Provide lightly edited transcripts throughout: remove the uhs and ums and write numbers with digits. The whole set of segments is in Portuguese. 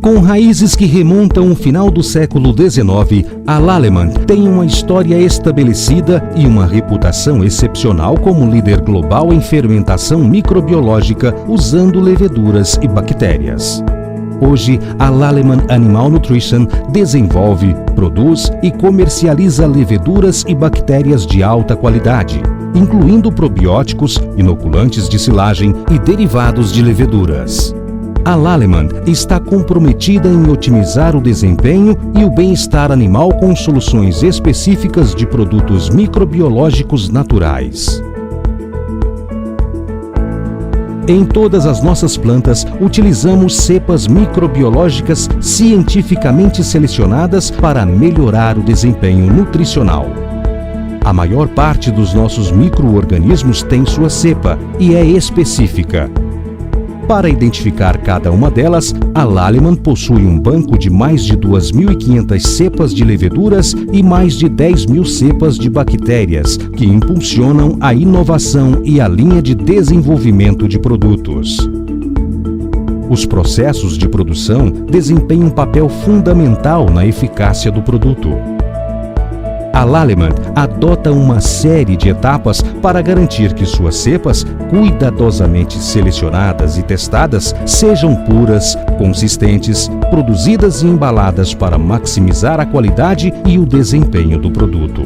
Com raízes que remontam ao final do século XIX, a Lallemand tem uma história estabelecida e uma reputação excepcional como líder global em fermentação microbiológica usando leveduras e bactérias. Hoje, a Lallemand Animal Nutrition desenvolve, produz e comercializa leveduras e bactérias de alta qualidade, incluindo probióticos, inoculantes de silagem e derivados de leveduras. A Lallemand está comprometida em otimizar o desempenho e o bem-estar animal com soluções específicas de produtos microbiológicos naturais. Em todas as nossas plantas, utilizamos cepas microbiológicas cientificamente selecionadas para melhorar o desempenho nutricional. A maior parte dos nossos micro-organismos tem sua cepa e é específica. Para identificar cada uma delas, a Lallemand possui um banco de mais de 2.500 cepas de leveduras e mais de 10.000 cepas de bactérias, que impulsionam a inovação e a linha de desenvolvimento de produtos. Os processos de produção desempenham um papel fundamental na eficácia do produto. A Lallemand adota uma série de etapas para garantir que suas cepas, cuidadosamente selecionadas e testadas, sejam puras, consistentes, produzidas e embaladas para maximizar a qualidade e o desempenho do produto.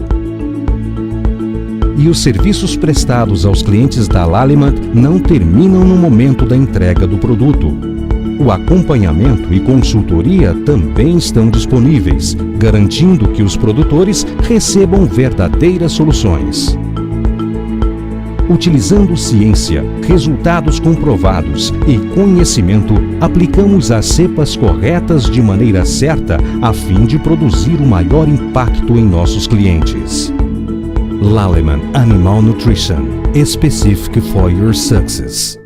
E os serviços prestados aos clientes da Lallemand não terminam no momento da entrega do produto. O acompanhamento e consultoria também estão disponíveis, garantindo que os produtores recebam verdadeiras soluções. Utilizando ciência, resultados comprovados e conhecimento, aplicamos as cepas corretas de maneira certa a fim de produzir o maior impacto em nossos clientes. Lallemand Animal Nutrition, specific for your success.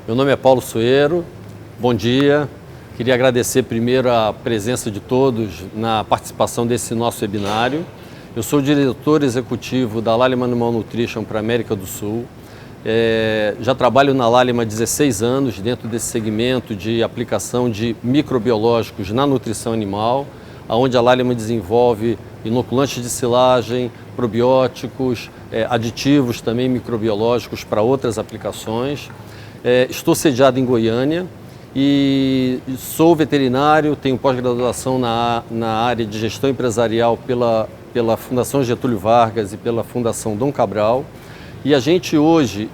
Meu nome é Paulo Soeiro, bom dia. Queria agradecer primeiro a presença de todos na participação desse nosso webinário. Eu sou o diretor executivo da Lallemand Animal Nutrition para a América do Sul. Já trabalho na Lallemand há 16 anos dentro desse segmento de aplicação de microbiológicos na nutrição animal, onde a Lallemand desenvolve inoculantes de silagem, probióticos, aditivos também microbiológicos para outras aplicações. Estou sediado em Goiânia e sou veterinário, tenho pós-graduação na área de gestão empresarial pela Fundação Getúlio Vargas e pela Fundação Dom Cabral. E a gente hoje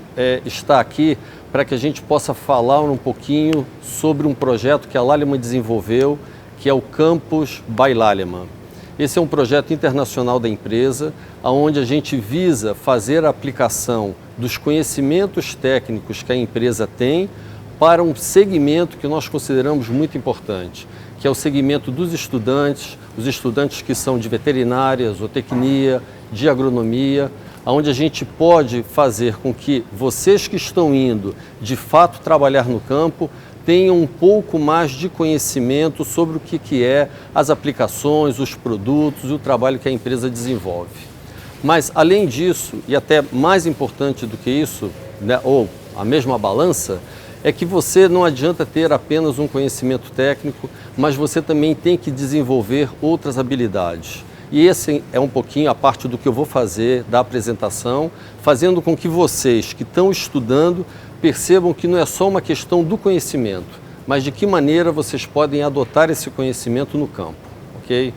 está aqui para que a gente possa falar um pouquinho sobre um projeto que a Lallemand desenvolveu, que é o Campus by Lallemand. Esse é um projeto internacional da empresa, onde a gente visa fazer a aplicação dos conhecimentos técnicos que a empresa tem para um segmento que nós consideramos muito importante, que é o segmento dos estudantes, os estudantes que são de veterinária, zootecnia, de agronomia, onde a gente pode fazer com que vocês que estão indo de fato trabalhar no campo tenham um pouco mais de conhecimento sobre o que é as aplicações, os produtos e o trabalho que a empresa desenvolve. Mas, além disso, e até mais importante do que isso, né, ou a mesma balança, é que você não adianta ter apenas um conhecimento técnico, mas você também tem que desenvolver outras habilidades. E esse é um pouquinho a parte do que eu vou fazer da apresentação, fazendo com que vocês que estão estudando percebam que não é só uma questão do conhecimento, mas de que maneira vocês podem adotar esse conhecimento no campo, ok?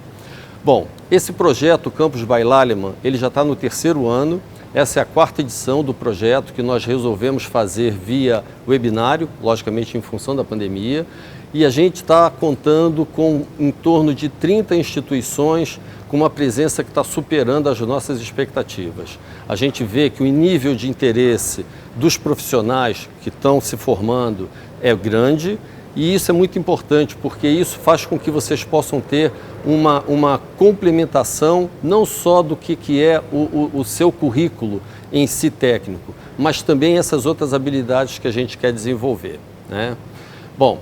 Bom, esse projeto Campus by Lallemand, ele já está no 3º ano. Essa é a 4ª edição do projeto que nós resolvemos fazer via webinário, logicamente em função da pandemia, e a gente está contando com em torno de 30 instituições com uma presença que está superando as nossas expectativas. A gente vê que o nível de interesse dos profissionais que estão se formando é grande, e isso é muito importante, porque isso faz com que vocês possam ter uma complementação não só do que é o seu currículo em si técnico, mas também essas outras habilidades que a gente quer desenvolver, né? Bom,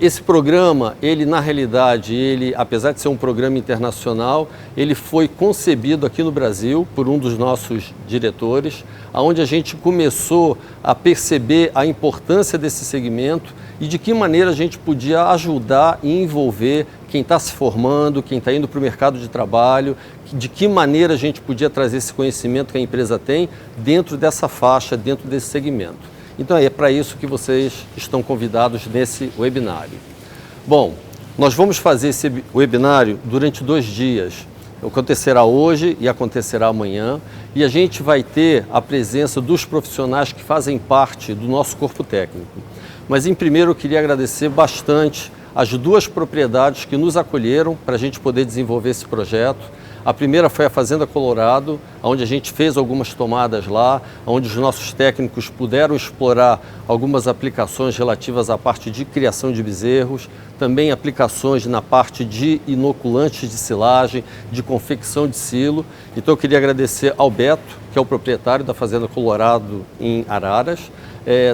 Esse programa, ele na realidade, apesar de ser um programa internacional, ele foi concebido aqui no Brasil por um dos nossos diretores, onde a gente começou a perceber a importância desse segmento e de que maneira a gente podia ajudar e envolver quem está se formando, quem está indo para o mercado de trabalho, de que maneira a gente podia trazer esse conhecimento que a empresa tem dentro dessa faixa, dentro desse segmento. Então é para isso que vocês estão convidados nesse webinário. Bom, nós vamos fazer esse webinário durante 2 dias. Acontecerá hoje e acontecerá amanhã. E a gente vai ter a presença dos profissionais que fazem parte do nosso corpo técnico. Mas em primeiro eu queria agradecer bastante as 2 propriedades que nos acolheram para a gente poder desenvolver esse projeto. A primeira foi a Fazenda Colorado, onde a gente fez algumas tomadas lá, onde os nossos técnicos puderam explorar algumas aplicações relativas à parte de criação de bezerros, também aplicações na parte de inoculantes de silagem, de confecção de silo. Então eu queria agradecer ao Beto, que é o proprietário da Fazenda Colorado em Araras,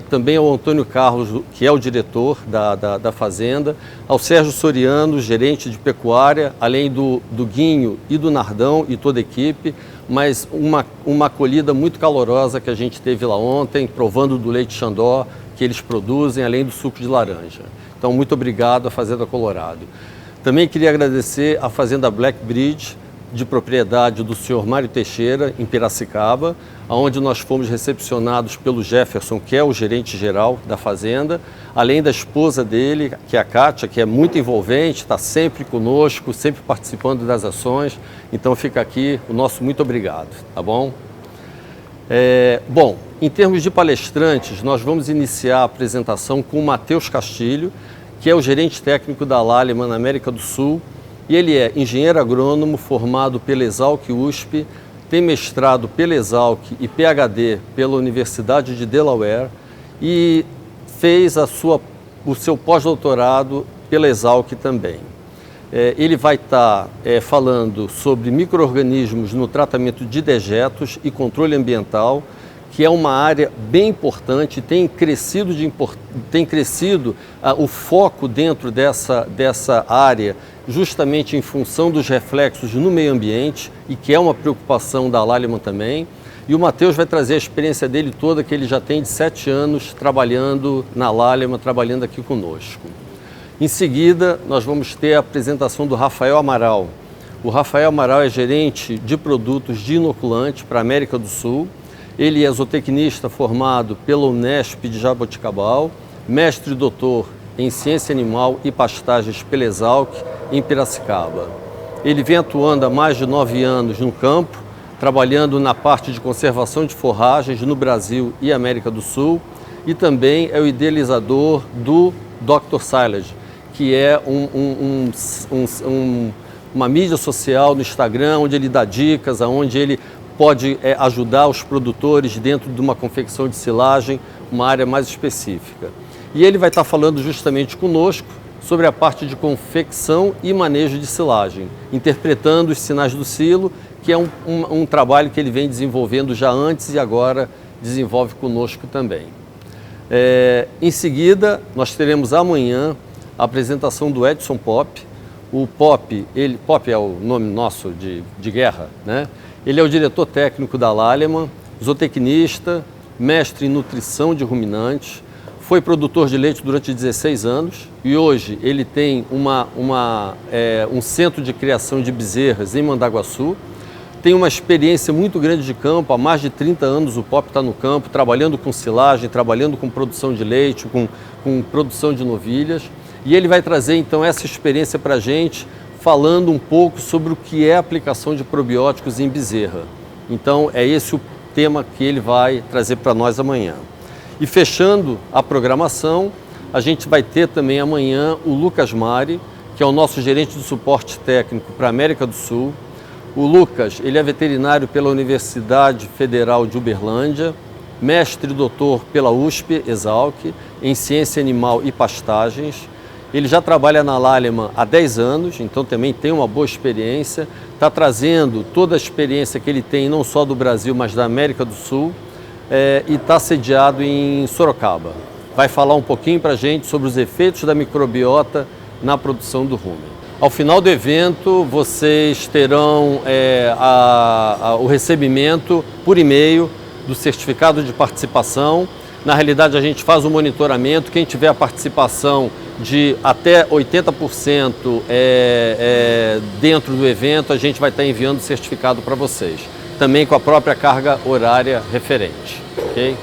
também ao Antônio Carlos, que é o diretor da Fazenda, ao Sérgio Soriano, gerente de pecuária, além do Guinho e do Nardão e toda a equipe, mas uma acolhida muito calorosa que a gente teve lá ontem, provando do leite Xandó que eles produzem, além do suco de laranja. Então, muito obrigado à Fazenda Colorado. Também queria agradecer à Fazenda Black Bridge, de propriedade do senhor Mário Teixeira, em Piracicaba, onde nós fomos recepcionados pelo Jefferson, que é o gerente geral da fazenda, além da esposa dele, que é a Kátia, que é muito envolvente, está sempre conosco, sempre participando das ações. Então fica aqui o nosso muito obrigado, tá bom? Bom, em termos de palestrantes, nós vamos iniciar a apresentação com o Matheus Castilho, que é o gerente técnico da Lallemand na América do Sul, e ele é engenheiro agrônomo formado pela Exalc USP, tem mestrado pela Exalc e PhD pela Universidade de Delaware e fez o seu pós-doutorado pela Exalc também. Ele vai estar falando sobre micro-organismos no tratamento de dejetos e controle ambiental, que é uma área bem importante, tem crescido o foco dentro dessa área, justamente em função dos reflexos no meio ambiente, e que é uma preocupação da Lallemand também. E o Matheus vai trazer a experiência dele toda, que ele já tem de 7 anos trabalhando na Lallemand, trabalhando aqui conosco. Em seguida, nós vamos ter a apresentação do Rafael Amaral. O Rafael Amaral é gerente de produtos de inoculante para a América do Sul. Ele é zootecnista formado pela Unesp de Jaboticabal, mestre e doutor em ciência animal e pastagens pela Exalc, em Piracicaba. Ele vem atuando há mais de 9 anos no campo, trabalhando na parte de conservação de forragens no Brasil e América do Sul, e também é o idealizador do Dr. Silage, que é uma mídia social no Instagram, onde ele dá dicas, onde ele pode ajudar os produtores dentro de uma confecção de silagem, uma área mais específica. E ele vai estar falando justamente conosco sobre a parte de confecção e manejo de silagem, interpretando os sinais do silo, que é um trabalho que ele vem desenvolvendo já antes e agora desenvolve conosco também. Em seguida, nós teremos amanhã a apresentação do Edson Pop. O Pop, Pop é o nome nosso de guerra, né? Ele é o diretor técnico da Lallemand, zootecnista, mestre em nutrição de ruminantes, foi produtor de leite durante 16 anos e hoje ele tem um centro de criação de bezerras em Mandaguaçu. Tem uma experiência muito grande de campo, há mais de 30 anos o Pop está no campo, trabalhando com silagem, trabalhando com produção de leite, com produção de novilhas. E ele vai trazer então essa experiência para a gente, falando um pouco sobre o que é a aplicação de probióticos em bezerra. Então é esse o tema que ele vai trazer para nós amanhã. E fechando a programação, a gente vai ter também amanhã o Lucas Mari, que é o nosso gerente de suporte técnico para a América do Sul. O Lucas, ele é veterinário pela Universidade Federal de Uberlândia, mestre e doutor pela USP, Exalc, em ciência animal e pastagens. Ele já trabalha na Lallemand há 10 anos, então também tem uma boa experiência. Está trazendo toda a experiência que ele tem, não só do Brasil, mas da América do Sul, e está sediado em Sorocaba. vai falar um pouquinho para a gente sobre os efeitos da microbiota na produção do rumen. Ao final do evento, vocês terão o recebimento por e-mail do certificado de participação. Na realidade, a gente faz o monitoramento. Quem tiver a participação de até 80% dentro do evento, a gente vai estar enviando o certificado para vocês. Também com a própria carga horária referente. Okay?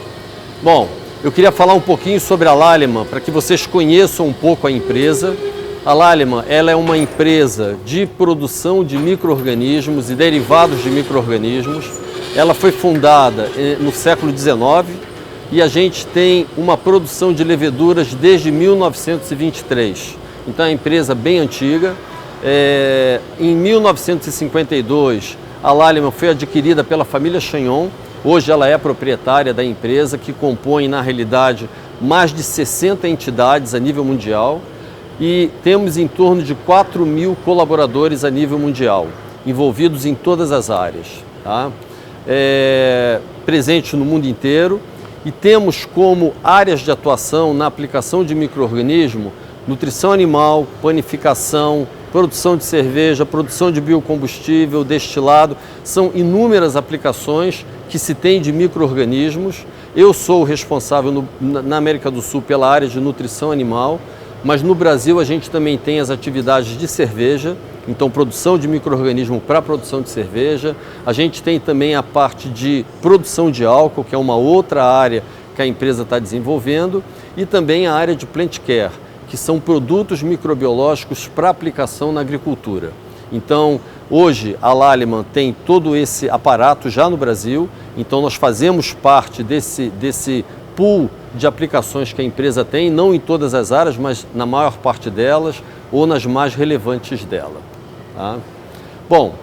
Bom, eu queria falar um pouquinho sobre a Lallemand para que vocês conheçam um pouco a empresa. A Lallemand, ela é uma empresa de produção de micro-organismos e derivados de micro-organismos. Ela foi fundada no século XIX e a gente tem uma produção de leveduras desde 1923. Então é uma empresa bem antiga. Em 1952, a Lallemand foi adquirida pela família Chagnon. Hoje ela é proprietária da empresa, que compõe, na realidade, mais de 60 entidades a nível mundial. E temos em torno de 4.000 colaboradores a nível mundial, envolvidos em todas as áreas, tá? Presente no mundo inteiro, e temos como áreas de atuação na aplicação de micro-organismo, nutrição animal, panificação, produção de cerveja, produção de biocombustível, destilado. São inúmeras aplicações que se tem de micro-organismos. Eu sou o responsável na América do Sul pela área de nutrição animal, mas no Brasil a gente também tem as atividades de cerveja, então produção de micro-organismo para produção de cerveja. A gente tem também a parte de produção de álcool, que é uma outra área que a empresa está desenvolvendo, e também a área de plant care, que são produtos microbiológicos para aplicação na agricultura. Então, hoje a Lallemand tem todo esse aparato já no Brasil, então nós fazemos parte desse pool de aplicações que a empresa tem, não em todas as áreas, mas na maior parte delas ou nas mais relevantes dela. Tá? Bom,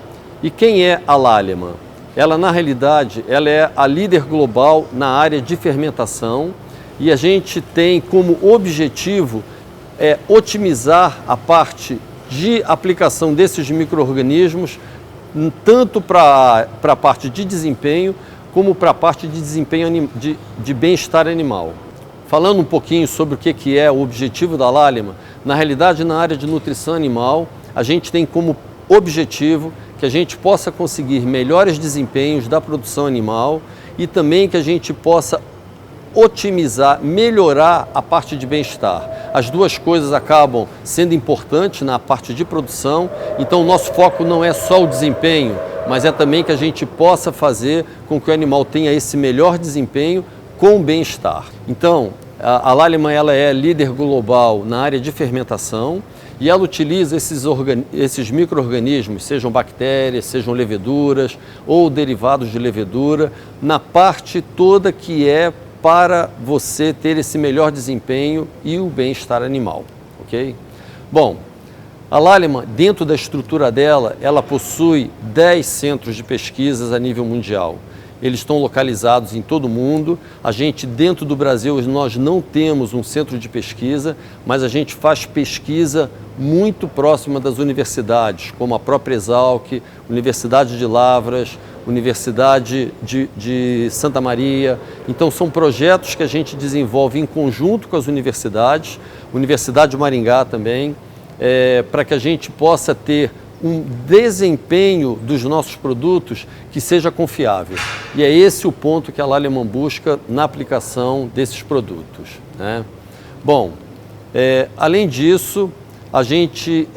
e quem é a Lallemand? Ela, na realidade, ela é a líder global na área de fermentação e a gente tem como objetivo otimizar a parte de aplicação desses micro-organismos, tanto para a parte de desempenho, como para a parte de desempenho de bem-estar animal. Falando um pouquinho sobre o que é o objetivo da Lallemand, na realidade, na área de nutrição animal, a gente tem como objetivo que a gente possa conseguir melhores desempenhos da produção animal e também que a gente possa otimizar, melhorar a parte de bem-estar. As duas coisas acabam sendo importantes na parte de produção, então o nosso foco não é só o desempenho, mas é também que a gente possa fazer com que o animal tenha esse melhor desempenho com bem-estar. Então, a Lallemand ela é líder global na área de fermentação e ela utiliza esses micro-organismos, sejam bactérias, sejam leveduras ou derivados de levedura, na parte toda que é para você ter esse melhor desempenho e o bem-estar animal, ok? Bom, a Lallemand, dentro da estrutura dela, ela possui 10 centros de pesquisas a nível mundial. Eles estão localizados em todo o mundo. A gente, dentro do Brasil, nós não temos um centro de pesquisa, mas a gente faz pesquisa muito próxima das universidades, como a própria Exalc, Universidade de Lavras, Universidade de Santa Maria. Então, são projetos que a gente desenvolve em conjunto com as universidades, Universidade de Maringá também, para que a gente possa ter um desempenho dos nossos produtos que seja confiável. E é esse o ponto que a Lallemand busca na aplicação desses produtos, né? Bom, além disso, a gente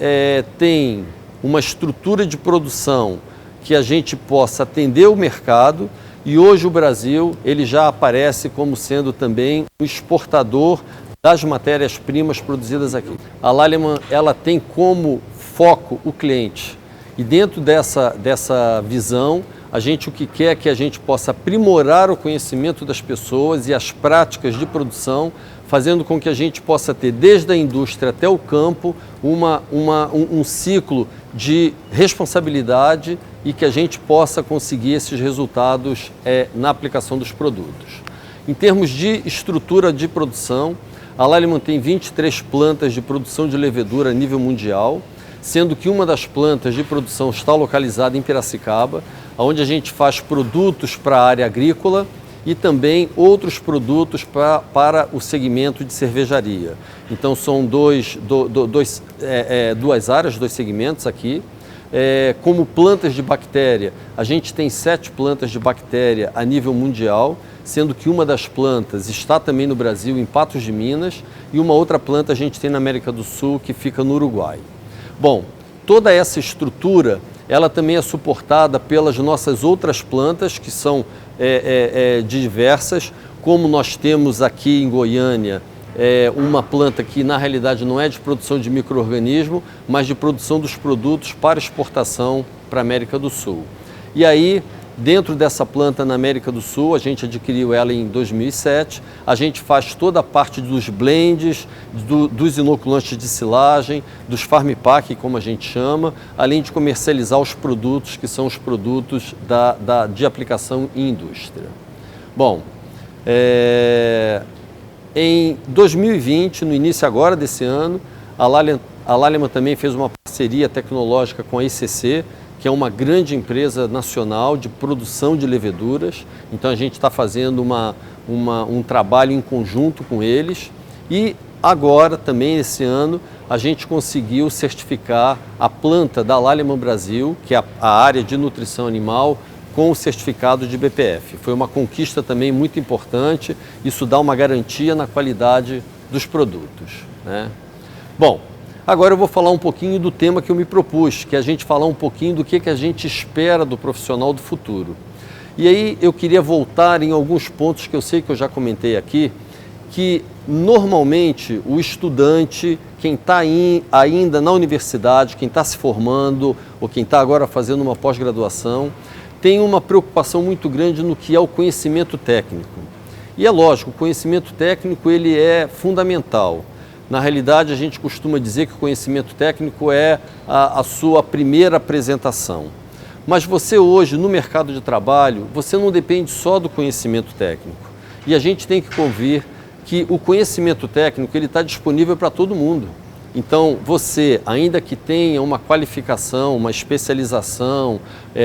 tem uma estrutura de produção que a gente possa atender o mercado e hoje o Brasil ele já aparece como sendo também um exportador das matérias-primas produzidas aqui. A Lallemand ela tem como foco o cliente e dentro dessa visão a gente o que quer é que a gente possa aprimorar o conhecimento das pessoas e as práticas de produção, fazendo com que a gente possa ter desde a indústria até o campo um ciclo de responsabilidade e que a gente possa conseguir esses resultados na aplicação dos produtos. Em termos de estrutura de produção, a Lallemand tem 23 plantas de produção de levedura a nível mundial, sendo que uma das plantas de produção está localizada em Piracicaba, onde a gente faz produtos para a área agrícola e também outros produtos para o segmento de cervejaria. Então são duas áreas, dois segmentos aqui. Como plantas de bactéria, a gente tem 7 plantas de bactéria a nível mundial, sendo que uma das plantas está também no Brasil, em Patos de Minas, e uma outra planta a gente tem na América do Sul, que fica no Uruguai. Bom, toda essa estrutura, ela também é suportada pelas nossas outras plantas, que são diversas, como nós temos aqui em Goiânia, uma planta que na realidade não é de produção de micro-organismo, mas de produção dos produtos para exportação para a América do Sul. E aí, dentro dessa planta na América do Sul, a gente adquiriu ela em 2007, a gente faz toda a parte dos blends, dos inoculantes de silagem, dos farm pack, como a gente chama, além de comercializar os produtos que são os produtos de aplicação em indústria. Bom, em 2020, no início agora desse ano, a Lallemand também fez uma parceria tecnológica com a ICC, que é uma grande empresa nacional de produção de leveduras. Então a gente está fazendo um trabalho em conjunto com eles. E agora, também esse ano, a gente conseguiu certificar a planta da Lallemand Brasil, que é a área de nutrição animal, com o certificado de BPF. Foi uma conquista também muito importante, isso dá uma garantia na qualidade dos produtos, né? Bom, agora eu vou falar um pouquinho do tema que eu me propus, que é a gente falar um pouquinho do que a gente espera do profissional do futuro. E aí eu queria voltar em alguns pontos que eu sei que eu já comentei aqui, que normalmente o estudante, quem está ainda na universidade, quem está se formando ou quem está agora fazendo uma pós-graduação, tem uma preocupação muito grande no que é o conhecimento técnico. E é lógico, o conhecimento técnico ele é fundamental. Na realidade, a gente costuma dizer que o conhecimento técnico é a sua primeira apresentação. Mas você hoje, no mercado de trabalho, você não depende só do conhecimento técnico. E a gente tem que convir que o conhecimento técnico ele está disponível para todo mundo. Então, você, ainda que tenha uma qualificação, uma especialização,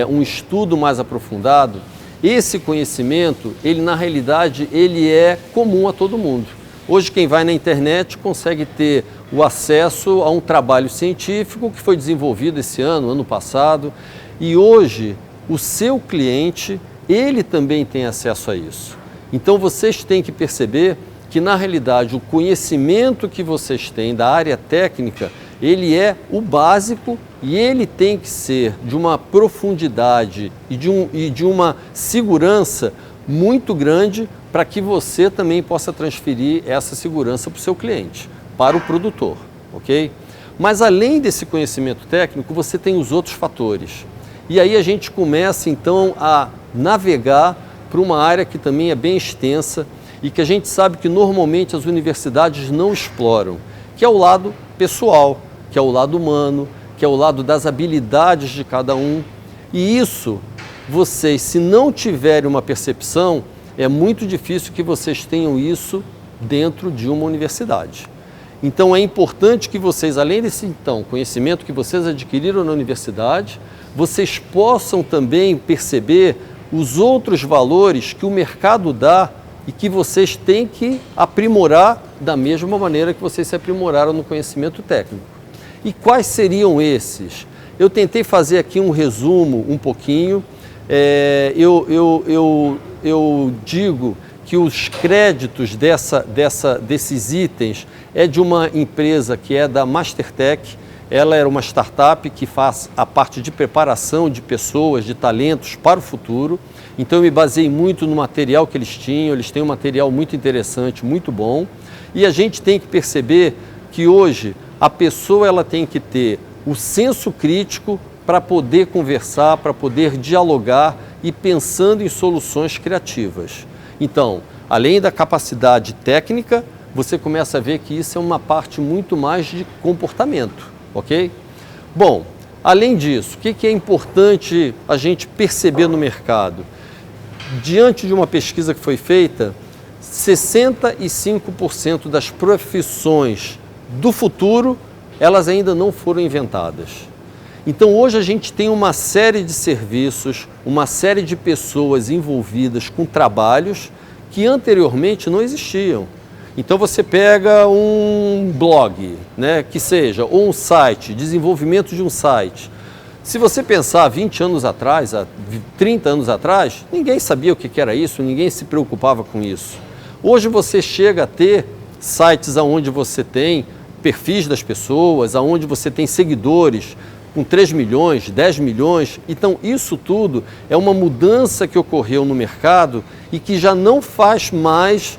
um estudo mais aprofundado, esse conhecimento, ele na realidade, ele é comum a todo mundo. Hoje, quem vai na internet consegue ter o acesso a um trabalho científico que foi desenvolvido esse ano passado, e hoje, o seu cliente, ele também tem acesso a isso. Então, vocês têm que perceber que, na realidade, o conhecimento que vocês têm da área técnica, ele é o básico e ele tem que ser de uma profundidade e de uma segurança muito grande para que você também possa transferir essa segurança para o seu cliente, para o produtor, ok? Mas além desse conhecimento técnico, você tem os outros fatores. E aí a gente começa então a navegar para uma área que também é bem extensa, e que a gente sabe que normalmente as universidades não exploram, que é o lado pessoal, que é o lado humano, que é o lado das habilidades de cada um. E isso, vocês, se não tiverem uma percepção, é muito difícil que vocês tenham isso dentro de uma universidade. Então é importante que vocês, além desse então, conhecimento que vocês adquiriram na universidade, vocês possam também perceber os outros valores que o mercado dá e que vocês têm que aprimorar da mesma maneira que vocês se aprimoraram no conhecimento técnico. E quais seriam esses? Eu tentei fazer aqui um resumo um pouquinho. Eu digo que os créditos desses itens é de uma empresa que é da Mastertech. Ela era uma startup que faz a parte de preparação de pessoas, de talentos para o futuro. Então eu me baseei muito no material que eles tinham, eles têm um material muito interessante, muito bom. E a gente tem que perceber que hoje a pessoa ela tem que ter o senso crítico para poder conversar, para poder dialogar e pensando em soluções criativas. Então, além da capacidade técnica, você começa a ver que isso é uma parte muito mais de comportamento, ok? Bom, além disso, o que é importante a gente perceber no mercado? Diante de uma pesquisa que foi feita, 65% das profissões do futuro, elas ainda não foram inventadas. Então hoje a gente tem uma série de serviços, uma série de pessoas envolvidas com trabalhos que anteriormente não existiam. Então você pega um blog, né, que seja, ou um site, desenvolvimento de um site. Se você pensar 20 anos atrás, 30 anos atrás, ninguém sabia o que era isso, ninguém se preocupava com isso. Hoje você chega a ter sites onde você tem perfis das pessoas, onde você tem seguidores com 3 milhões, 10 milhões. Então isso tudo é uma mudança que ocorreu no mercado e que já não faz mais,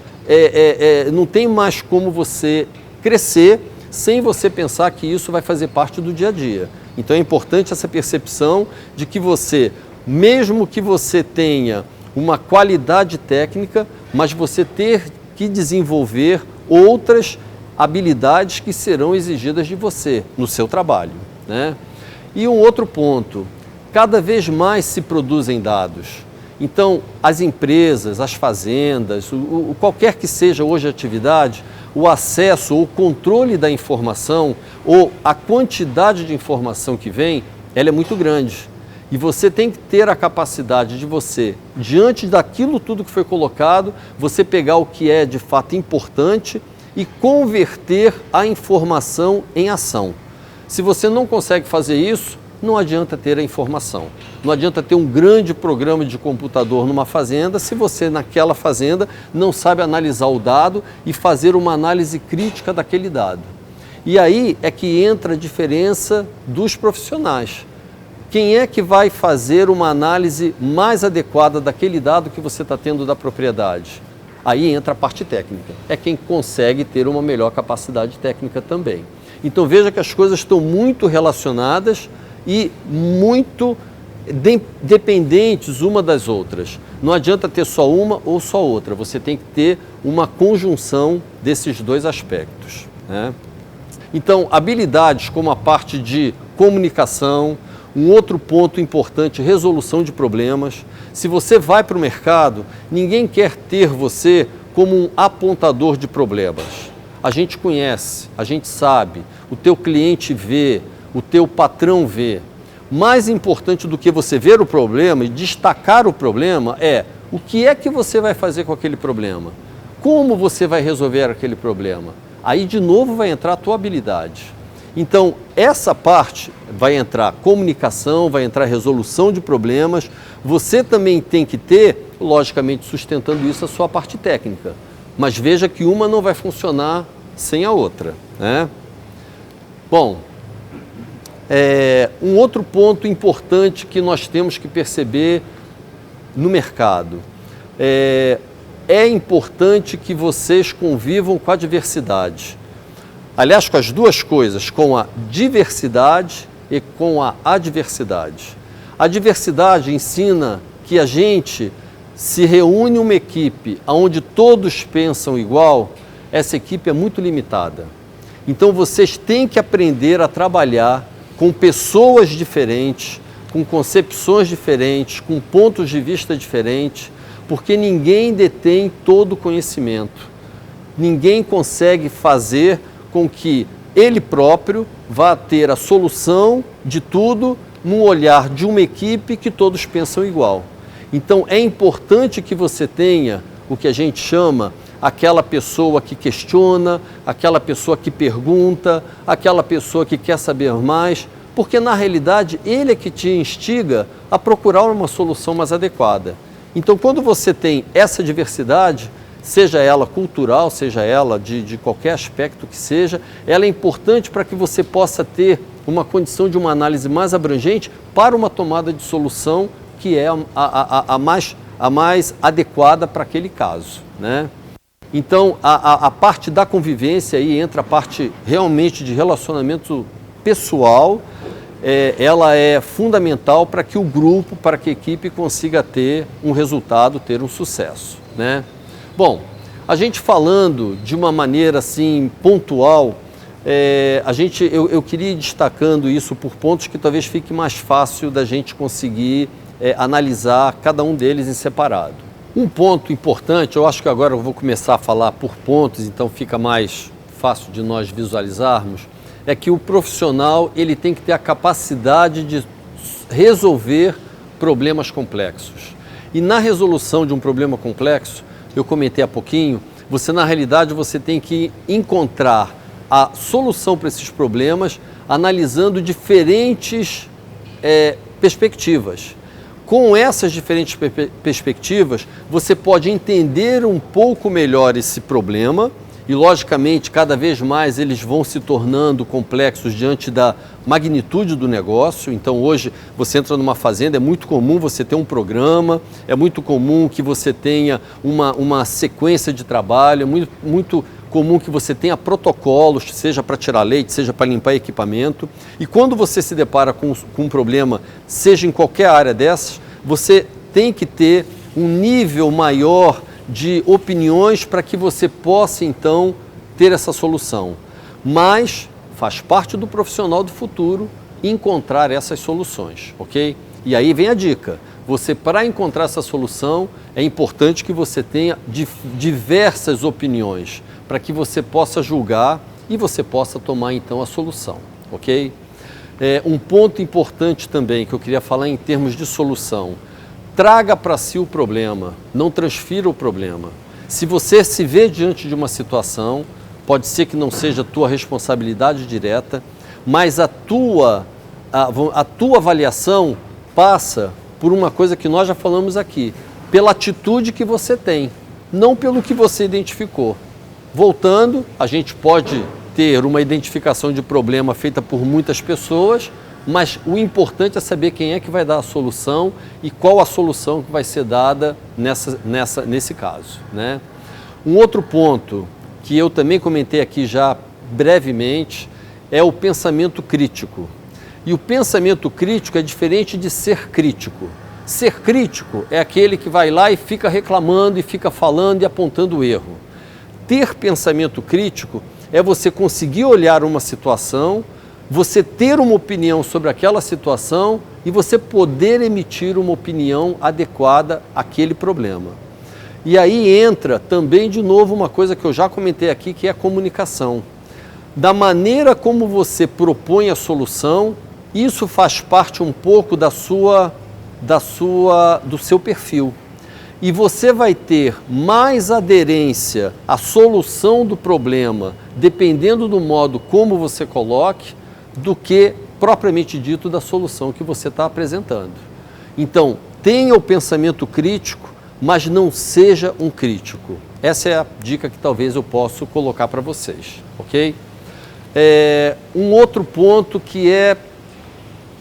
não tem mais como você crescer sem você pensar que isso vai fazer parte do dia a dia. Então é importante essa percepção de que você, mesmo que você tenha uma qualidade técnica, mas você ter que desenvolver outras habilidades que serão exigidas de você no seu trabalho, né? E um outro ponto, cada vez mais se produzem dados. Então, as empresas, as fazendas, qualquer que seja hoje a atividade, o acesso ou o controle da informação ou a quantidade de informação que vem, ela é muito grande. E você tem que ter a capacidade de você, diante daquilo tudo que foi colocado, você pegar o que é de fato importante e converter a informação em ação. Se você não consegue fazer isso, não adianta ter a informação. Não adianta ter um grande programa de computador numa fazenda se você naquela fazenda não sabe analisar o dado e fazer uma análise crítica daquele dado. E aí é que entra a diferença dos profissionais. Quem é que vai fazer uma análise mais adequada daquele dado que você está tendo da propriedade? Aí entra a parte técnica. É quem consegue ter uma melhor capacidade técnica também. Então veja que as coisas estão muito relacionadas e muito dependentes uma das outras. Não adianta ter só uma ou só outra, você tem que ter uma conjunção desses dois aspectos, né? Então, habilidades como a parte de comunicação, um outro ponto importante, resolução de problemas. Se você vai para o mercado, ninguém quer ter você como um apontador de problemas. A gente conhece, a gente sabe, o teu cliente vê, o teu patrão vê. Mais importante do que você ver o problema e destacar o problema é o que é que você vai fazer com aquele problema, como você vai resolver aquele problema. Aí de novo vai entrar a tua habilidade. Então essa parte vai entrar comunicação, vai entrar resolução de problemas. Você também tem que ter, logicamente sustentando isso, a sua parte técnica. Mas veja que uma não vai funcionar sem a outra, né? Bom, um outro ponto importante que nós temos que perceber no mercado é importante que vocês convivam com a diversidade. Aliás, com as duas coisas, com a diversidade e com a adversidade. A diversidade ensina que a gente se reúne uma equipe onde todos pensam igual, essa equipe é muito limitada. Então vocês têm que aprender a trabalhar com pessoas diferentes, com concepções diferentes, com pontos de vista diferentes, porque ninguém detém todo o conhecimento. Ninguém consegue fazer com que ele próprio vá ter a solução de tudo num olhar de uma equipe que todos pensam igual. Então é importante que você tenha o que a gente chama aquela pessoa que questiona, aquela pessoa que pergunta, aquela pessoa que quer saber mais, porque na realidade ele é que te instiga a procurar uma solução mais adequada. Então quando você tem essa diversidade, seja ela cultural, seja ela de qualquer aspecto que seja, ela é importante para que você possa ter uma condição de uma análise mais abrangente para uma tomada de solução que é a mais adequada para aquele caso, né? Então, a parte da convivência aí entra a parte realmente de relacionamento pessoal, ela é fundamental para que o grupo, para que a equipe consiga ter um resultado, ter um sucesso, né? Bom, a gente falando de uma maneira assim pontual, eu queria ir destacando isso por pontos que talvez fique mais fácil da gente conseguir analisar cada um deles em separado. Um ponto importante, eu acho que agora eu vou começar a falar por pontos, então fica mais fácil de nós visualizarmos, é que o profissional ele tem que ter a capacidade de resolver problemas complexos. E na resolução de um problema complexo, eu comentei há pouquinho, na realidade você tem que encontrar a solução para esses problemas analisando diferentes perspectivas. Com essas diferentes perspectivas, você pode entender um pouco melhor esse problema e, logicamente, cada vez mais eles vão se tornando complexos diante da magnitude do negócio. Então, hoje, você entra numa fazenda, é muito comum você ter um programa, é muito comum que você tenha uma sequência de trabalho, é muito comum que você tenha protocolos, seja para tirar leite, seja para limpar equipamento. E quando você se depara com um problema, seja em qualquer área dessas, você tem que ter um nível maior de opiniões para que você possa, então, ter essa solução. Mas faz parte do profissional do futuro encontrar essas soluções, ok? E aí vem a dica. Para encontrar essa solução, é importante que você tenha diversas opiniões, para que você possa julgar e você possa tomar, então, a solução, ok? Um ponto importante também que eu queria falar em termos de solução: traga para si o problema, não transfira o problema. Se você se vê diante de uma situação, pode ser que não seja a tua responsabilidade direta, mas a tua avaliação passa por uma coisa que nós já falamos aqui, pela atitude que você tem, não pelo que você identificou. Voltando, a gente pode ter uma identificação de problema feita por muitas pessoas, mas o importante é saber quem é que vai dar a solução e qual a solução que vai ser dada nesse caso, né? Um outro ponto que eu também comentei aqui já brevemente é o pensamento crítico. E o pensamento crítico é diferente de ser crítico. Ser crítico é aquele que vai lá e fica reclamando e fica falando e apontando o erro. Ter pensamento crítico é você conseguir olhar uma situação, você ter uma opinião sobre aquela situação e você poder emitir uma opinião adequada àquele problema. E aí entra também, de novo, uma coisa que eu já comentei aqui, que é a comunicação. Da maneira como você propõe a solução, isso faz parte um pouco do seu perfil. E você vai ter mais aderência à solução do problema, dependendo do modo como você coloque, do que, propriamente dito, da solução que você está apresentando. Então, tenha o pensamento crítico, mas não seja um crítico. Essa é a dica que talvez eu possa colocar para vocês, ok? Um outro ponto que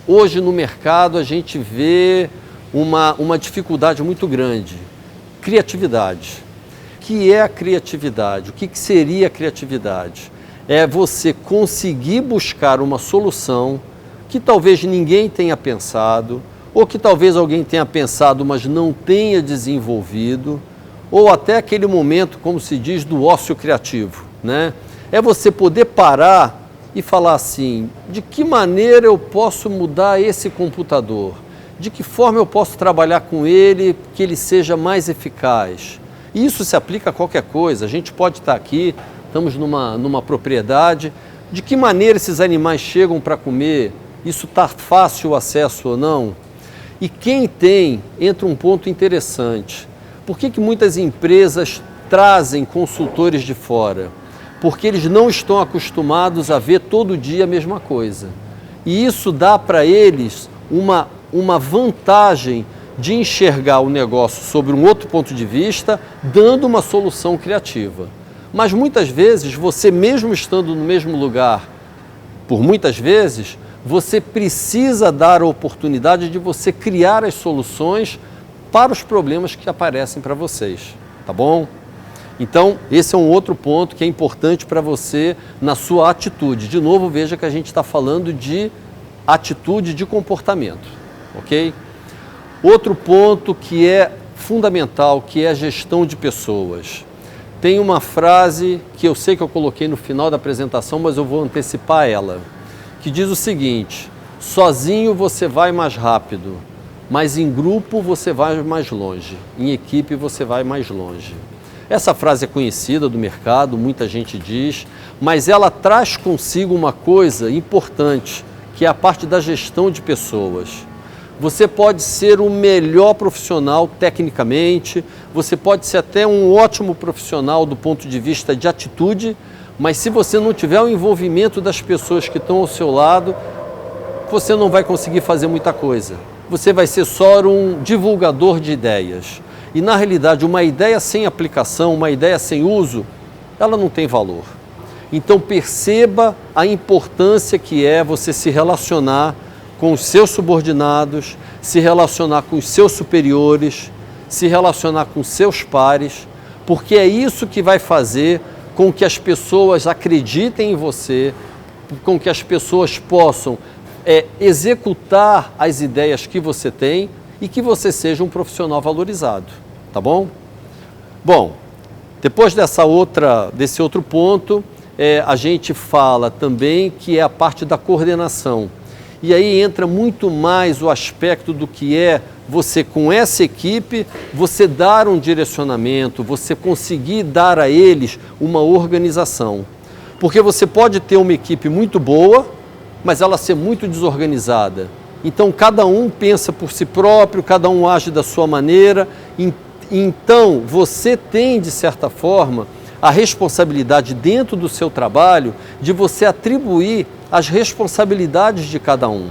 hoje no mercado a gente vê uma dificuldade muito grande. Criatividade. O que é a criatividade? O que seria a criatividade? É você conseguir buscar uma solução que talvez ninguém tenha pensado, ou que talvez alguém tenha pensado, mas não tenha desenvolvido, ou até aquele momento, como se diz, do ócio criativo, né? É você poder parar e falar assim: de que maneira eu posso mudar esse computador? De que forma eu posso trabalhar com ele, que ele seja mais eficaz? Isso se aplica a qualquer coisa. A gente pode estar aqui, estamos numa propriedade, de que maneira esses animais chegam para comer? Isso está fácil o acesso ou não? E quem tem, entra um ponto interessante. Por que muitas empresas trazem consultores de fora? Porque eles não estão acostumados a ver todo dia a mesma coisa. E isso dá para eles uma vantagem de enxergar o negócio sobre um outro ponto de vista, dando uma solução criativa. Mas muitas vezes, você mesmo estando no mesmo lugar, por muitas vezes, você precisa dar a oportunidade de você criar as soluções para os problemas que aparecem para vocês, tá bom? Então, esse é um outro ponto que é importante para você na sua atitude. De novo, veja que a gente está falando de atitude, de comportamento, ok? Outro ponto que é fundamental, que é a gestão de pessoas. Tem uma frase que eu sei que eu coloquei no final da apresentação, mas eu vou antecipar ela, que diz o seguinte: sozinho você vai mais rápido, mas em grupo você vai mais longe, em equipe você vai mais longe. Essa frase é conhecida do mercado, muita gente diz, mas ela traz consigo uma coisa importante, que é a parte da gestão de pessoas. Você pode ser o melhor profissional tecnicamente, você pode ser até um ótimo profissional do ponto de vista de atitude, mas se você não tiver o envolvimento das pessoas que estão ao seu lado, você não vai conseguir fazer muita coisa. Você vai ser só um divulgador de ideias. E na realidade, uma ideia sem aplicação, uma ideia sem uso, ela não tem valor. Então perceba a importância que é você se relacionar com os seus subordinados, se relacionar com os seus superiores, se relacionar com seus pares, porque é isso que vai fazer com que as pessoas acreditem em você, com que as pessoas possam executar as ideias que você tem e que você seja um profissional valorizado, tá bom? Bom, depois desse outro ponto, a gente fala também que é a parte da coordenação. E aí entra muito mais o aspecto do que é você, com essa equipe, você dar um direcionamento, você conseguir dar a eles uma organização. Porque você pode ter uma equipe muito boa, mas ela ser muito desorganizada. Então, cada um pensa por si próprio, cada um age da sua maneira. Então, você tem, de certa forma, a responsabilidade dentro do seu trabalho de você atribuir as responsabilidades de cada um.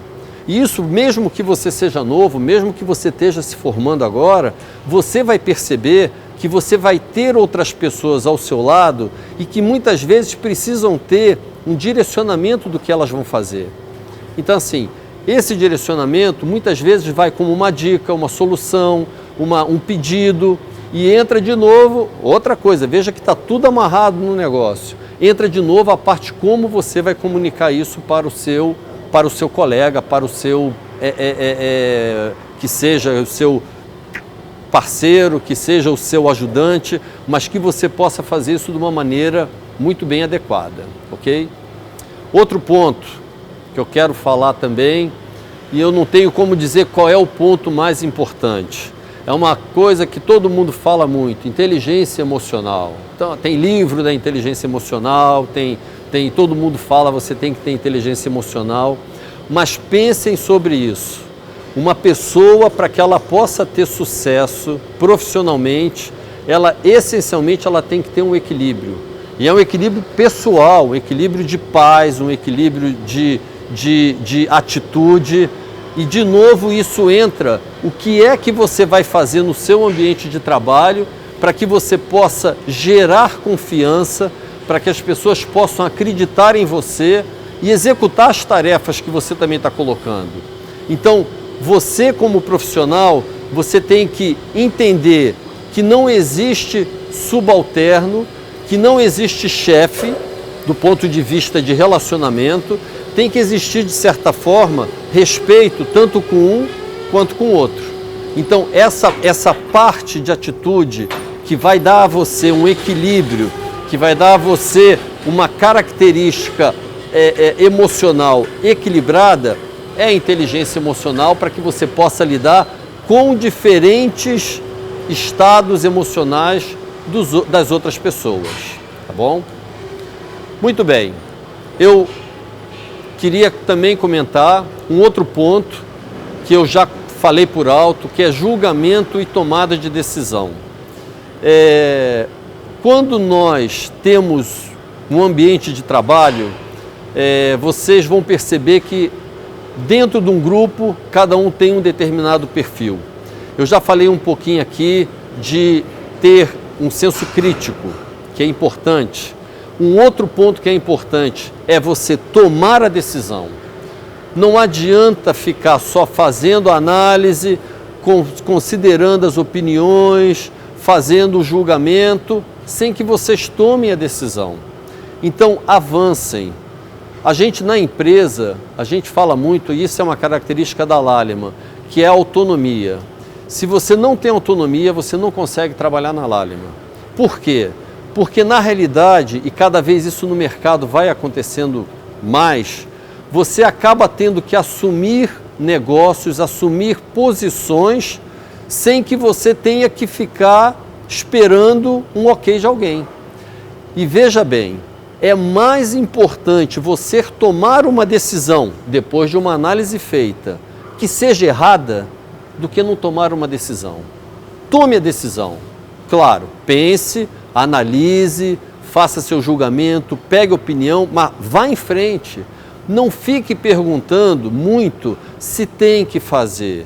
E isso, mesmo que você seja novo, mesmo que você esteja se formando agora, você vai perceber que você vai ter outras pessoas ao seu lado e que muitas vezes precisam ter um direcionamento do que elas vão fazer. Então, assim, esse direcionamento muitas vezes vai como uma dica, uma solução, um pedido, e entra de novo, outra coisa, veja que está tudo amarrado no negócio, entra de novo a parte como você vai comunicar isso para o seu colega, para o seu, que seja o seu parceiro, que seja o seu ajudante, mas que você possa fazer isso de uma maneira muito bem adequada, ok? Outro ponto que eu quero falar também, e eu não tenho como dizer qual é o ponto mais importante, é uma coisa que todo mundo fala muito, inteligência emocional. Então, tem livro da inteligência emocional, todo mundo fala você tem que ter inteligência emocional, mas pensem sobre isso. Uma pessoa, para que ela possa ter sucesso profissionalmente, essencialmente ela tem que ter um equilíbrio. E é um equilíbrio pessoal, um equilíbrio de paz, um equilíbrio de atitude. E, de novo, isso entra o que é que você vai fazer no seu ambiente de trabalho para que você possa gerar confiança, para que as pessoas possam acreditar em você e executar as tarefas que você também está colocando. Então, você como profissional, você tem que entender que não existe subalterno, que não existe chefe, do ponto de vista de relacionamento, tem que existir, de certa forma, respeito tanto com um quanto com o outro. Então, essa parte de atitude que vai dar a você um equilíbrio, que vai dar a você uma característica emocional equilibrada, é a inteligência emocional para que você possa lidar com diferentes estados emocionais das outras pessoas, tá bom? Muito bem, eu queria também comentar um outro ponto que eu já falei por alto, que é julgamento e tomada de decisão. Quando nós temos um ambiente de trabalho, vocês vão perceber que dentro de um grupo, cada um tem um determinado perfil. Eu já falei um pouquinho aqui de ter um senso crítico, que é importante. Um outro ponto que é importante é você tomar a decisão. Não adianta ficar só fazendo análise, considerando as opiniões, fazendo o julgamento, sem que vocês tomem a decisão. Então, avancem. A gente na empresa, a gente fala muito, e isso é uma característica da Lallemand, que é a autonomia. Se você não tem autonomia, você não consegue trabalhar na Lallemand. Por quê? Porque na realidade, e cada vez isso no mercado vai acontecendo mais, você acaba tendo que assumir negócios, assumir posições, sem que você tenha que ficar esperando um ok de alguém. E veja bem, é mais importante você tomar uma decisão, depois de uma análise feita, que seja errada, do que não tomar uma decisão. Tome a decisão. Claro, pense, analise, faça seu julgamento, pegue opinião, mas vá em frente. Não fique perguntando muito se tem que fazer.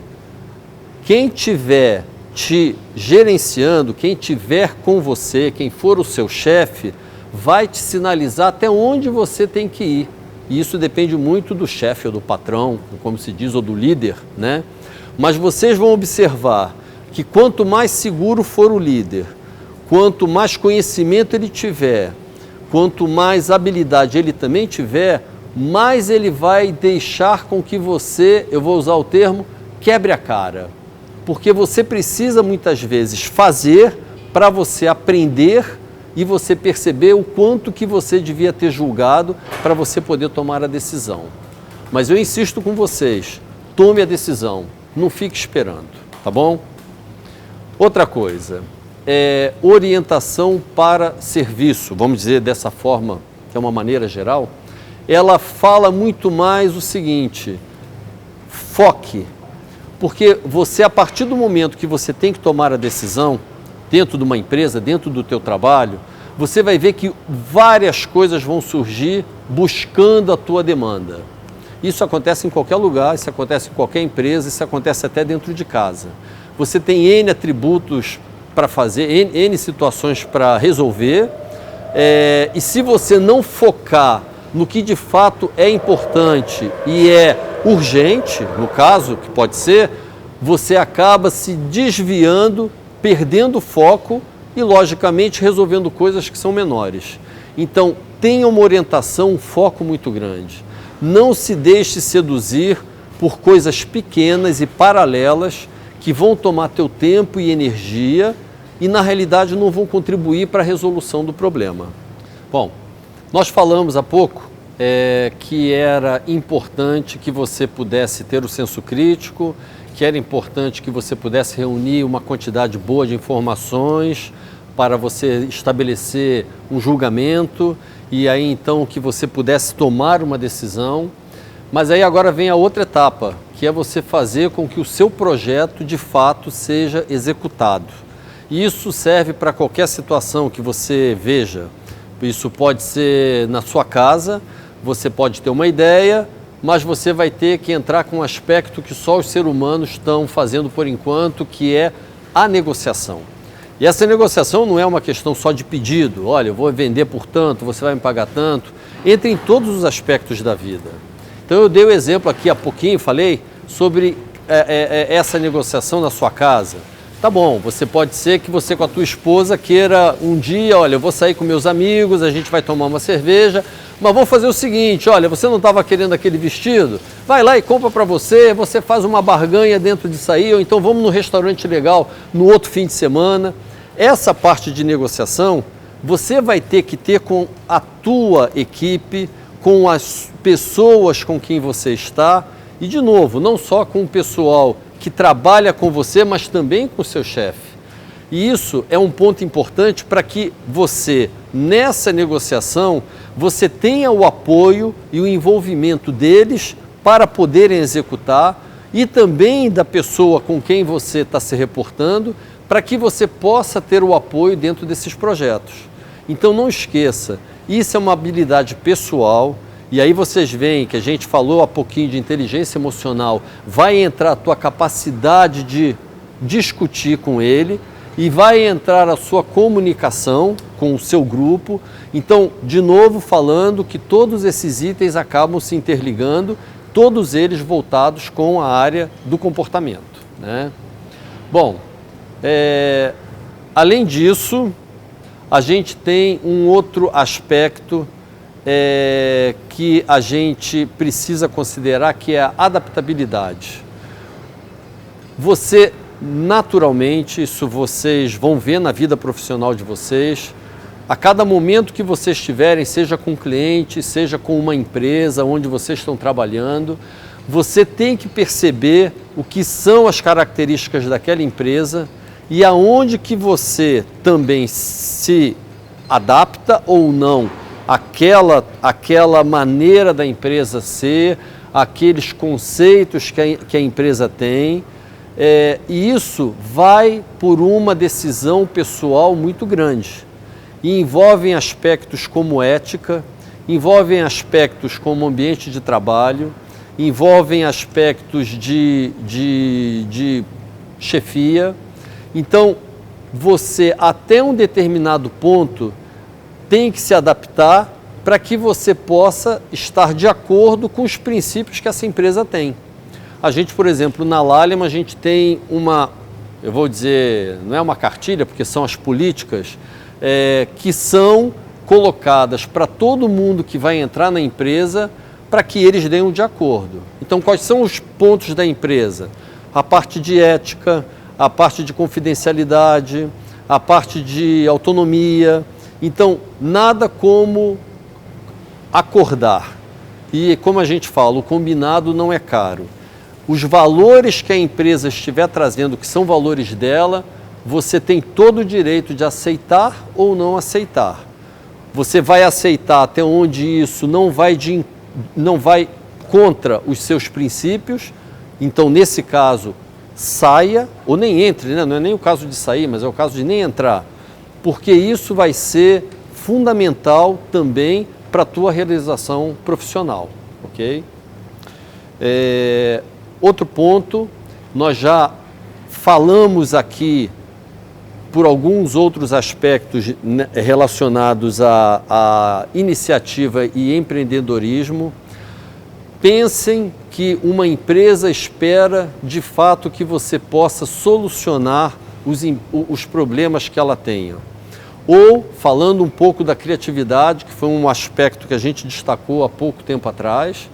Quem estiver te gerenciando, quem estiver com você, quem for o seu chefe, vai te sinalizar até onde você tem que ir. E isso depende muito do chefe ou do patrão, como se diz, ou do líder, né? Mas vocês vão observar que quanto mais seguro for o líder, quanto mais conhecimento ele tiver, quanto mais habilidade ele também tiver, mais ele vai deixar com que você, eu vou usar o termo, quebre a cara. Porque você precisa muitas vezes fazer para você aprender e você perceber o quanto que você devia ter julgado para você poder tomar a decisão. Mas eu insisto com vocês, tome a decisão, não fique esperando, tá bom? Outra coisa, orientação para serviço, vamos dizer dessa forma, que é uma maneira geral, ela fala muito mais o seguinte, foque, porque você, a partir do momento que você tem que tomar a decisão, dentro de uma empresa, dentro do teu trabalho, você vai ver que várias coisas vão surgir buscando a tua demanda. Isso acontece em qualquer lugar, isso acontece em qualquer empresa, isso acontece até dentro de casa. Você tem N atributos para fazer, N situações para resolver, e se você não focar no que de fato é importante e é urgente, no caso, que pode ser, você acaba se desviando, perdendo o foco e, logicamente, resolvendo coisas que são menores. Então, tenha uma orientação, um foco muito grande. Não se deixe seduzir por coisas pequenas e paralelas que vão tomar teu tempo e energia e, na realidade, não vão contribuir para a resolução do problema. Bom, nós falamos há pouco que era importante que você pudesse ter o senso crítico, que era importante que você pudesse reunir uma quantidade boa de informações para você estabelecer um julgamento e aí então que você pudesse tomar uma decisão. Mas aí agora vem a outra etapa, que é você fazer com que o seu projeto de fato seja executado. E isso serve para qualquer situação que você veja. Isso pode ser na sua casa, você pode ter uma ideia, mas você vai ter que entrar com um aspecto que só os seres humanos estão fazendo por enquanto, que é a negociação. E essa negociação não é uma questão só de pedido, olha, eu vou vender por tanto, você vai me pagar tanto, entra em todos os aspectos da vida. Então eu dei o exemplo aqui há pouquinho, falei sobre essa negociação na sua casa. Tá bom, você pode ser que você com a tua esposa queira um dia, olha, eu vou sair com meus amigos, a gente vai tomar uma cerveja, mas vamos fazer o seguinte, olha, você não estava querendo aquele vestido? Vai lá e compra para você, você faz uma barganha dentro disso aí, ou então vamos no restaurante legal no outro fim de semana. Essa parte de negociação, você vai ter que ter com a tua equipe, com as pessoas com quem você está, e de novo, não só com o pessoal que trabalha com você, mas também com o seu chefe. E isso é um ponto importante para que você, nessa negociação, você tenha o apoio e o envolvimento deles para poderem executar e também da pessoa com quem você está se reportando, para que você possa ter o apoio dentro desses projetos. Então não esqueça, isso é uma habilidade pessoal. E aí vocês veem que a gente falou há pouquinho de inteligência emocional, vai entrar a tua capacidade de discutir com ele e vai entrar a sua comunicação com o seu grupo. Então, de novo falando que todos esses itens acabam se interligando, todos eles voltados com a área do comportamento, né? Bom, além disso, a gente tem um outro aspecto que a gente precisa considerar, que é a adaptabilidade. Você, naturalmente, isso vocês vão ver na vida profissional de vocês, a cada momento que vocês estiverem, seja com um cliente, seja com uma empresa onde vocês estão trabalhando, você tem que perceber o que são as características daquela empresa e aonde que você também se adapta ou não àquela maneira da empresa ser, aqueles conceitos que a empresa tem, e isso vai por uma decisão pessoal muito grande. E envolvem aspectos como ética, envolvem aspectos como ambiente de trabalho, envolvem aspectos de chefia. Então, você, até um determinado ponto, tem que se adaptar para que você possa estar de acordo com os princípios que essa empresa tem. A gente, por exemplo, na Lalium, a gente tem uma, eu vou dizer, não é uma cartilha, porque são as políticas, que são colocadas para todo mundo que vai entrar na empresa, para que eles deem de acordo. Então, quais são os pontos da empresa? A parte de ética, a parte de confidencialidade, a parte de autonomia. Então, nada como acordar. E, como a gente fala, o combinado não é caro. Os valores que a empresa estiver trazendo, que são valores dela, você tem todo o direito de aceitar ou não aceitar. Você vai aceitar até onde isso não vai contra os seus princípios. Então, nesse caso, saia ou nem entre, né? Não é nem o caso de sair, mas é o caso de nem entrar, porque isso vai ser fundamental também para a tua realização profissional, ok? Outro ponto, nós já falamos aqui por alguns outros aspectos relacionados à iniciativa e empreendedorismo. Pensem que uma empresa espera, de fato, que você possa solucionar os problemas que ela tenha. Ou, falando um pouco da criatividade, que foi um aspecto que a gente destacou há pouco tempo atrás,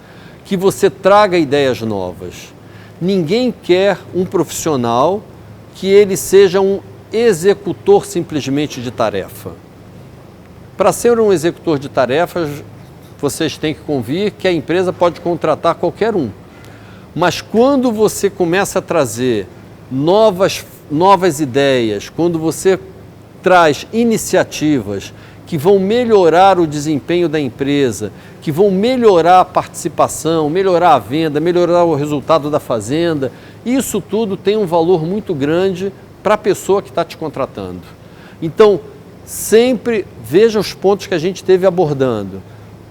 que você traga ideias novas. Ninguém quer um profissional que ele seja um executor simplesmente de tarefa. Para ser um executor de tarefas, vocês têm que convir que a empresa pode contratar qualquer um. Mas quando você começa a trazer novas ideias, quando você traz iniciativas que vão melhorar o desempenho da empresa, que vão melhorar a participação, melhorar a venda, melhorar o resultado da fazenda, isso tudo tem um valor muito grande para a pessoa que está te contratando. Então, sempre veja os pontos que a gente esteve abordando.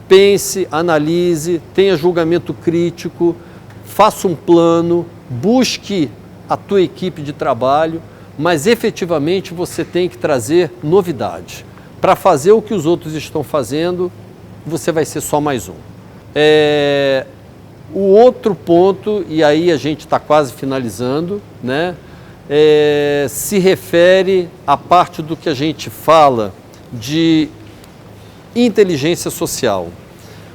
Pense, analise, tenha julgamento crítico, faça um plano, busque a tua equipe de trabalho, mas efetivamente você tem que trazer novidade. Para fazer o que os outros estão fazendo, você vai ser só mais um. O outro ponto, e aí a gente está quase finalizando, né? Se refere à parte do que a gente fala de inteligência social.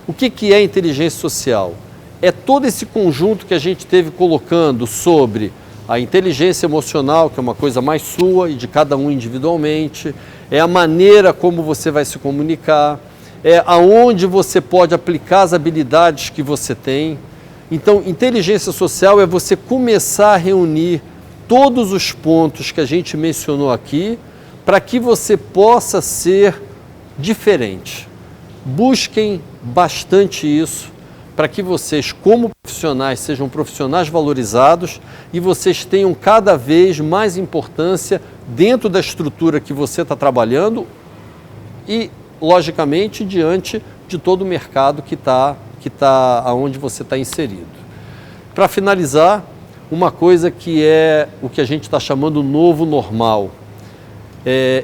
O que é inteligência social? É todo esse conjunto que a gente esteve colocando sobre a inteligência emocional, que é uma coisa mais sua e de cada um individualmente, é a maneira como você vai se comunicar, é aonde você pode aplicar as habilidades que você tem. Então, inteligência social é você começar a reunir todos os pontos que a gente mencionou aqui para que você possa ser diferente. Busquem bastante isso para que vocês, como profissionais, sejam profissionais valorizados e vocês tenham cada vez mais importância dentro da estrutura que você está trabalhando e, logicamente, diante de todo o mercado que está onde você está inserido. Para finalizar, uma coisa que é o que a gente está chamando novo normal.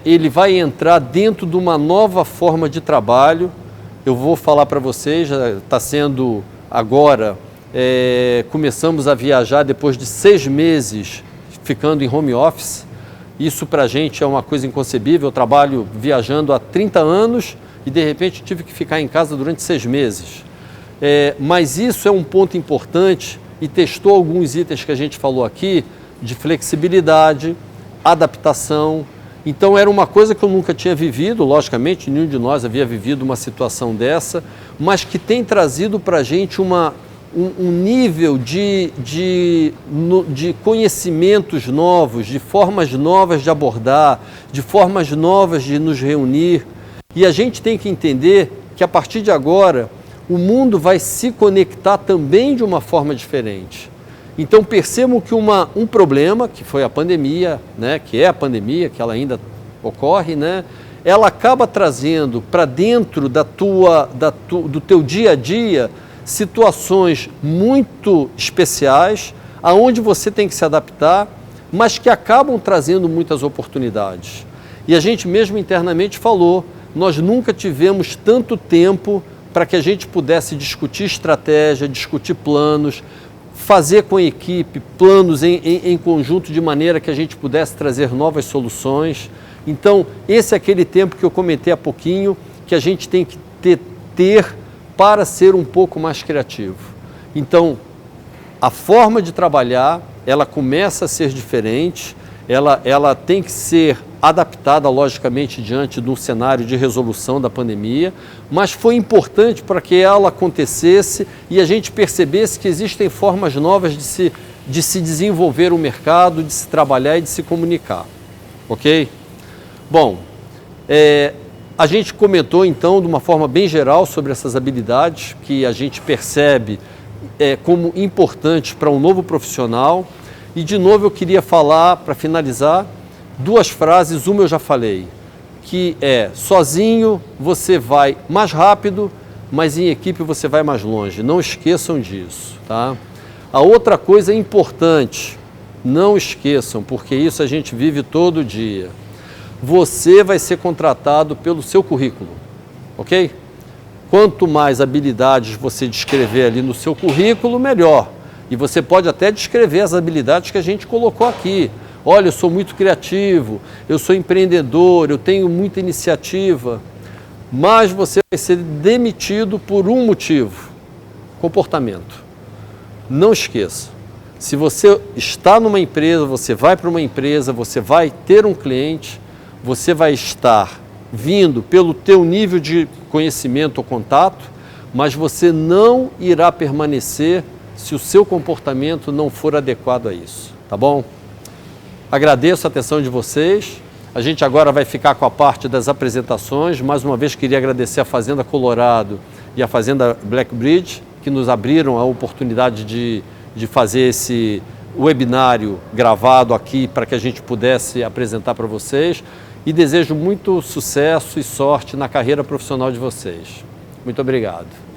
Ele vai entrar dentro de uma nova forma de trabalho. Eu vou falar para vocês, já está sendo agora, começamos a viajar depois de 6 meses ficando em home office. Isso para a gente é uma coisa inconcebível. Eu trabalho viajando há 30 anos e de repente tive que ficar em casa durante 6 meses. Mas isso é um ponto importante e testou alguns itens que a gente falou aqui de flexibilidade, adaptação. Então era uma coisa que eu nunca tinha vivido, logicamente nenhum de nós havia vivido uma situação dessa, mas que tem trazido para a gente uma um nível de conhecimentos novos, de formas novas de abordar, de formas novas de nos reunir. E a gente tem que entender que a partir de agora o mundo vai se conectar também de uma forma diferente. Então percebam que um problema, que foi a pandemia, né, que é a pandemia, que ela ainda ocorre, né, ela acaba trazendo para dentro do teu dia a dia situações muito especiais, aonde você tem que se adaptar, mas que acabam trazendo muitas oportunidades. E a gente mesmo internamente falou, nós nunca tivemos tanto tempo para que a gente pudesse discutir estratégia, discutir planos, fazer com a equipe planos em conjunto de maneira que a gente pudesse trazer novas soluções. Então, esse é aquele tempo que eu comentei há pouquinho, que a gente tem que ter para ser um pouco mais criativo. Então, a forma de trabalhar, ela começa a ser diferente, ela tem que ser adaptada, logicamente, diante de um cenário de resolução da pandemia, mas foi importante para que ela acontecesse e a gente percebesse que existem formas novas de se desenvolver o mercado, de se trabalhar e de se comunicar. Ok? Bom, a gente comentou então de uma forma bem geral sobre essas habilidades que a gente percebe como importantes para um novo profissional. E de novo eu queria falar, para finalizar, duas frases. Uma eu já falei, que sozinho você vai mais rápido, mas em equipe você vai mais longe. Não esqueçam disso, tá? A outra coisa importante, não esqueçam, porque isso a gente vive todo dia. Você vai ser contratado pelo seu currículo, ok? Quanto mais habilidades você descrever ali no seu currículo, melhor. E você pode até descrever as habilidades que a gente colocou aqui. Olha, eu sou muito criativo, eu sou empreendedor, eu tenho muita iniciativa. Mas você vai ser demitido por um motivo: comportamento. Não esqueça. Se você está numa empresa, você vai para uma empresa, você vai ter um cliente, você vai estar vindo pelo teu nível de conhecimento ou contato, mas você não irá permanecer se o seu comportamento não for adequado a isso, tá bom? Agradeço a atenção de vocês. A gente agora vai ficar com a parte das apresentações. Mais uma vez queria agradecer a Fazenda Colorado e a Fazenda Black Bridge, que nos abriram a oportunidade de fazer esse webinário gravado aqui para que a gente pudesse apresentar para vocês. E desejo muito sucesso e sorte na carreira profissional de vocês. Muito obrigado.